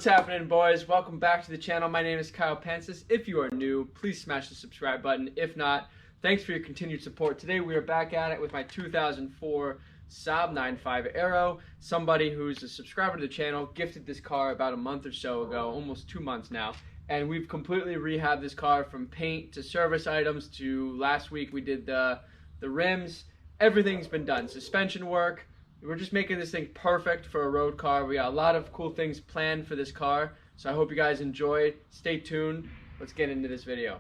What's happening, boys? Welcome back to the channel. My name is Pancis. If you are new, please smash the subscribe button. If not, thanks for your continued support. Today we are back at it with my 2004 Saab 9.5 Aero. Somebody who's a subscriber to the channel gifted this car about a month or so ago, almost 2 months now. And we've completely rehabbed this car from paint to service items to last week we did the rims. Everything's been done. Suspension work. We're just making this thing perfect for a road car. We got a lot of cool things planned for this car, so I hope you guys enjoy. Stay tuned. Let's get into this video.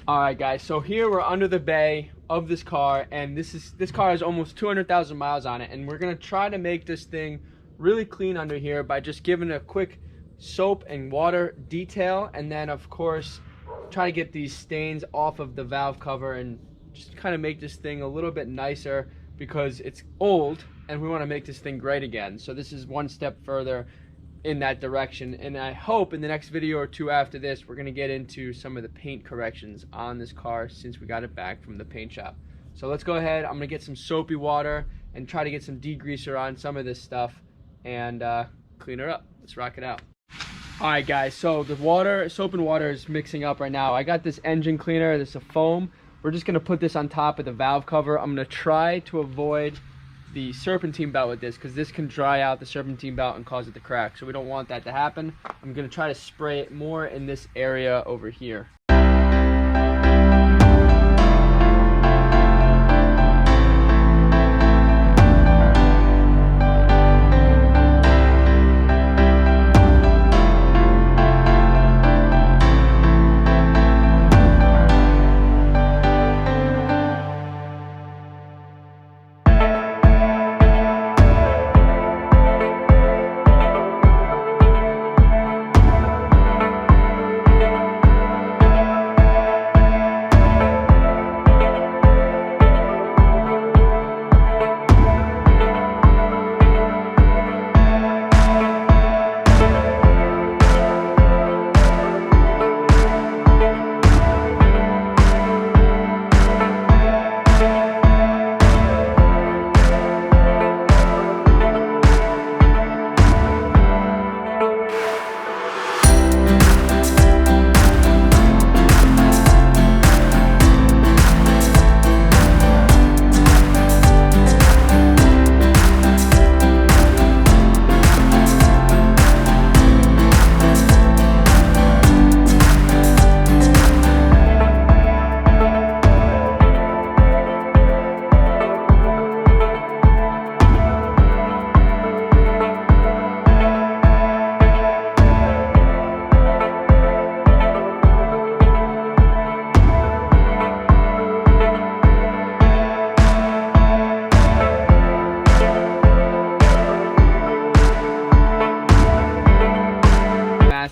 Alright guys, so here we're under the bay of this car, and this car has almost 200,000 miles on it, and we're gonna try to make this thing really clean under here by just giving it a quick soap and water detail, and then of course try to get these stains off of the valve cover and just kind of make this thing a little bit nicer because it's old and we want to make this thing great again. So this is one step further in that direction, and I hope in the next video or two after this we're going to get into some of the paint corrections on this car since we got it back from the paint shop. So let's go ahead. I'm going to get some soapy water and try to get some degreaser on some of this stuff and clean her up. Let's rock it out. Alright guys, so the soap and water is mixing up right now. I got this engine cleaner. This is a foam. We're just going to put this on top of the valve cover. I'm going to try to avoid the serpentine belt with this because this can dry out the serpentine belt and cause it to crack, so we don't want that to happen. I'm going to try to spray it more in this area over here.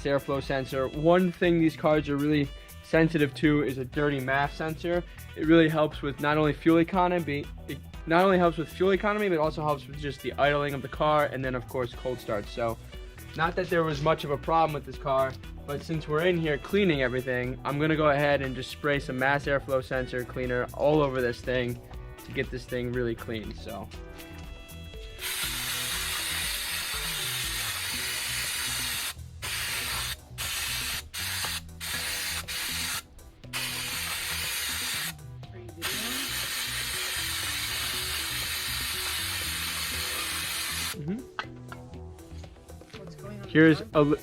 Airflow sensor. One thing these cars are really sensitive to is a dirty MAF sensor. It really helps with not only fuel economy, but it also helps with just the idling of the car, and then of course cold starts. So not that there was much of a problem with this car, but since we're in here cleaning everything, I'm gonna go ahead and just spray some mass airflow sensor cleaner all over this thing to get this thing really clean. So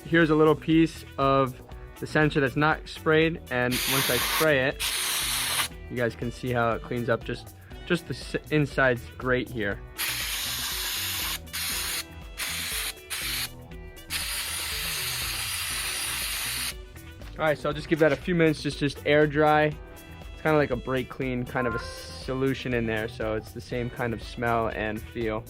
here's a little piece of the sensor that's not sprayed, and once I spray it, you guys can see how it cleans up just the inside grate here. Alright, so I'll just give that a few minutes, just air dry. It's kind of like a brake clean kind of a solution in there, so it's the same kind of smell and feel.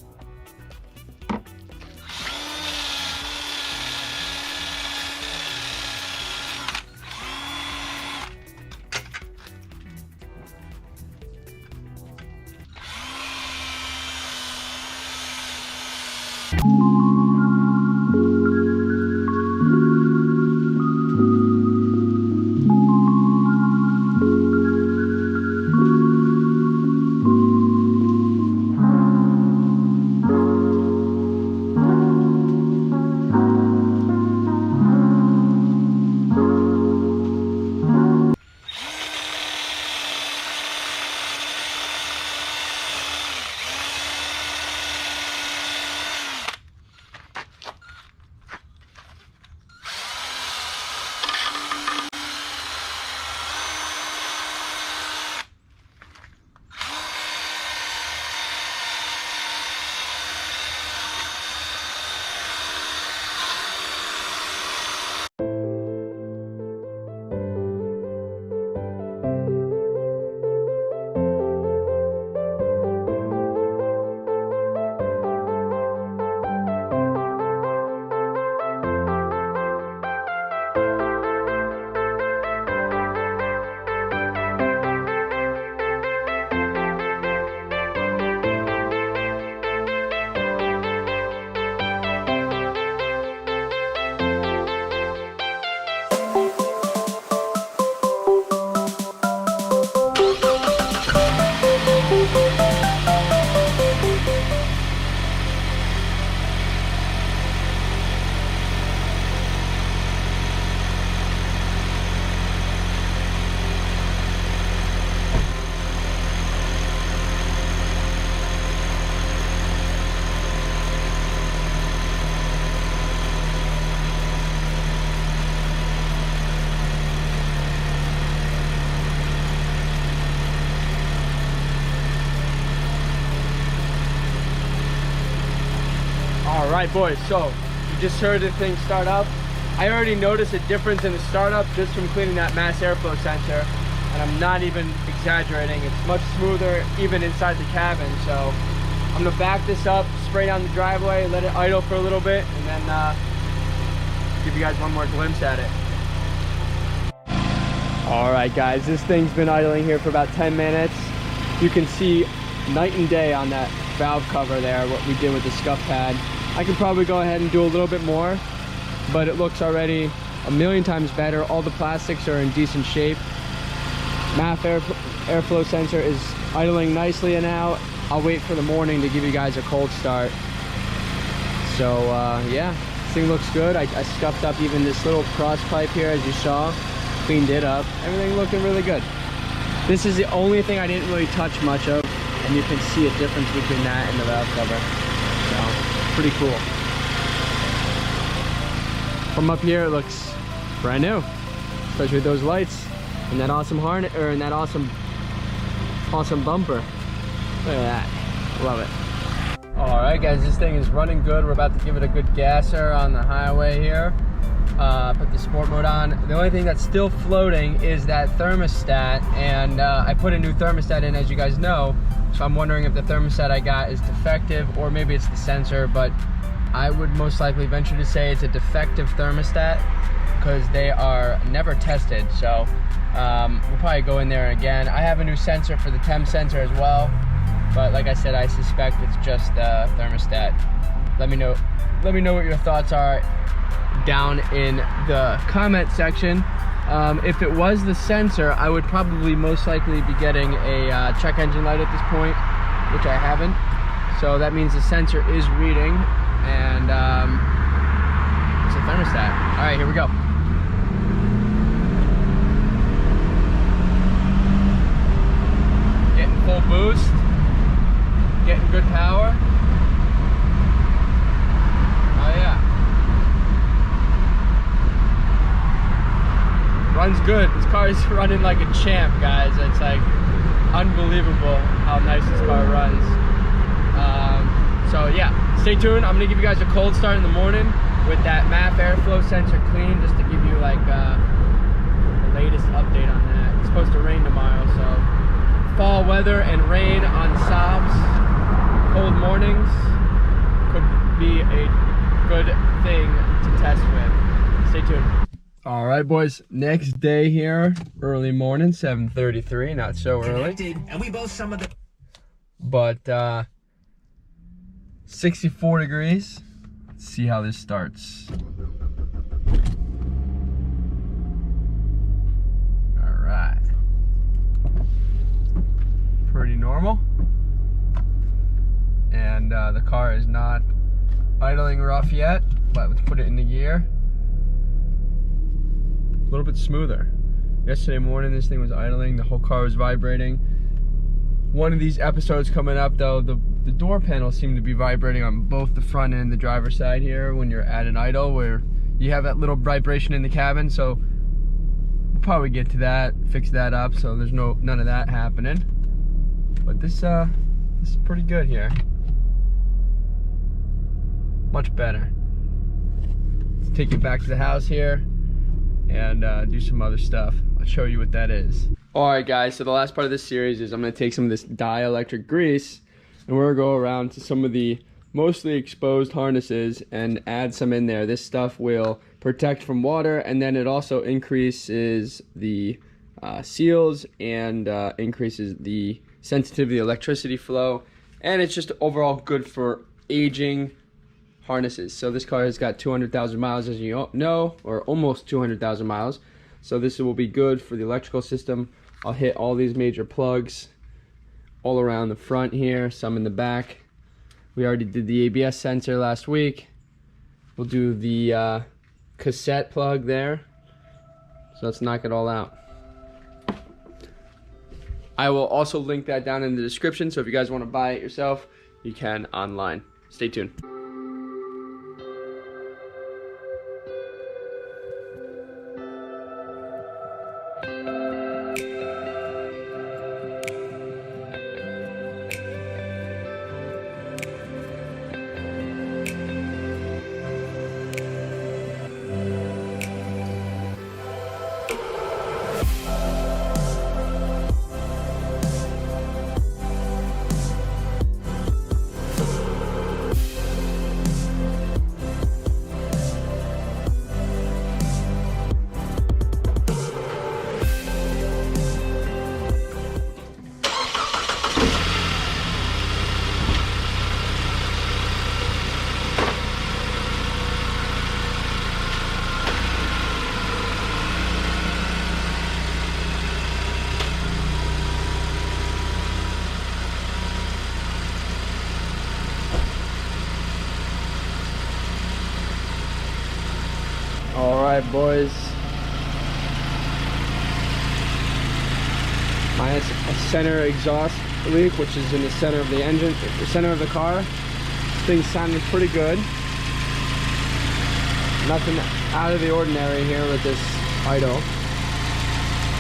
All right, boys, so you just heard the thing start up. I already noticed a difference in the startup just from cleaning that mass airflow sensor, and I'm not even exaggerating. It's much smoother even inside the cabin. So I'm gonna back this up, spray down the driveway, let it idle for a little bit, and then give you guys one more glimpse at it. All right, guys, this thing's been idling here for about 10 minutes. You can see night and day on that valve cover there, what we did with the scuff pad. I could probably go ahead and do a little bit more, but it looks already a million times better. All the plastics are in decent shape. MAF airflow sensor is idling nicely now. I'll wait for the morning to give you guys a cold start. So yeah, this thing looks good. I scuffed up even this little cross pipe here, as you saw, cleaned it up. Everything looking really good. This is the only thing I didn't really touch much of, and you can see a difference between that and the valve cover. So pretty cool. From up here, it looks brand new, especially with those lights and that awesome harness, or in that awesome bumper. Look at that, love it. All right, guys, this thing is running good. We're about to give it a good gasser on the highway here. Put the sport mode on. The only thing that's still floating is that thermostat, and I put a new thermostat in, as you guys know. So I'm wondering if the thermostat I got is defective, or maybe it's the sensor, but I would most likely venture to say it's a defective thermostat because they are never tested. So we'll probably go in there again. I have a new sensor for the temp sensor as well, but like I said, I suspect it's just the thermostat. Let me know what your thoughts are down in the comment section. If it was the sensor, I would probably most likely be getting a check engine light at this point, which I haven't. So that means the sensor is reading, and it's a thermostat. All right, here we go. Getting full boost, getting good power. Oh yeah. Runs good. This car is running like a champ, guys. It's like unbelievable how nice this car runs. So yeah, stay tuned. I'm gonna give you guys a cold start in the morning with that MAF airflow sensor clean, just to give you like the latest update on that. It's supposed to rain tomorrow, so fall weather and rain on Saabs, cold mornings, could be a good thing to test with. Stay tuned. All right, boys, next day here, early morning, 7:33, not so early. And we both some of the... But 64 degrees, Let's see how this starts. All right. Pretty normal. And the car is not idling rough yet, but let's put it in the gear. A little bit smoother. Yesterday morning this thing was idling, the whole car was vibrating. One of these episodes coming up though, the door panels seem to be vibrating on both the front and the driver's side here when you're at an idle, where you have that little vibration in the cabin. So we'll probably get to that, fix that up so there's none of that happening. But this is pretty good here. Much better. Let's take it back to the house here and do some other stuff. I'll show you what that is. Alright guys, so the last part of this series is I'm going to take some of this DiElectric grease and we're going to go around to some of the mostly exposed harnesses and add some in there. This stuff will protect from water, and then it also increases the seals and increases the sensitivity of electricity flow, and it's just overall good for aging harnesses. So this car has got 200,000 miles, as you know, or almost 200,000 miles. So this will be good for the electrical system. I'll hit all these major plugs all around the front here, some in the back. We already did the ABS sensor last week. We'll do the cassette plug there. So let's knock it all out. I will also link that down in the description, so if you guys want to buy it yourself, you can online. Stay tuned. Alright boys, minus a center exhaust leak, which is in the center of the engine, the center of the car. Things sounded pretty good. Nothing out of the ordinary here with this idle.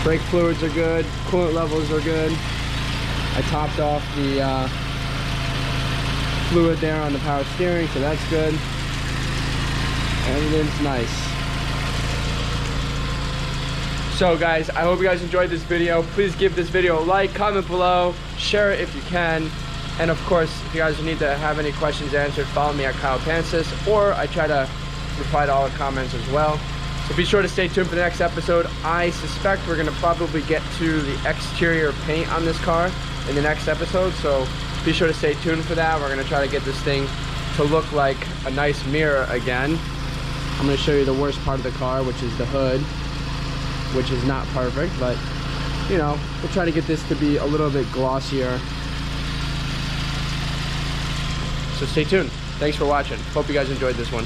Brake fluids are good, coolant levels are good. I topped off the fluid there on the power steering, so that's good. Everything's nice. So guys, I hope you guys enjoyed this video. Please give this video a like, comment below, share it if you can. And of course, if you guys need to have any questions answered, follow me at Pancis, or I try to reply to all the comments as well. So be sure to stay tuned for the next episode. I suspect we're gonna probably get to the exterior paint on this car in the next episode, so be sure to stay tuned for that. We're gonna try to get this thing to look like a nice mirror again. I'm gonna show you the worst part of the car, which is the hood, which is not perfect, but you know, we'll try to get this to be a little bit glossier. So stay tuned. Thanks for watching. Hope you guys enjoyed this one.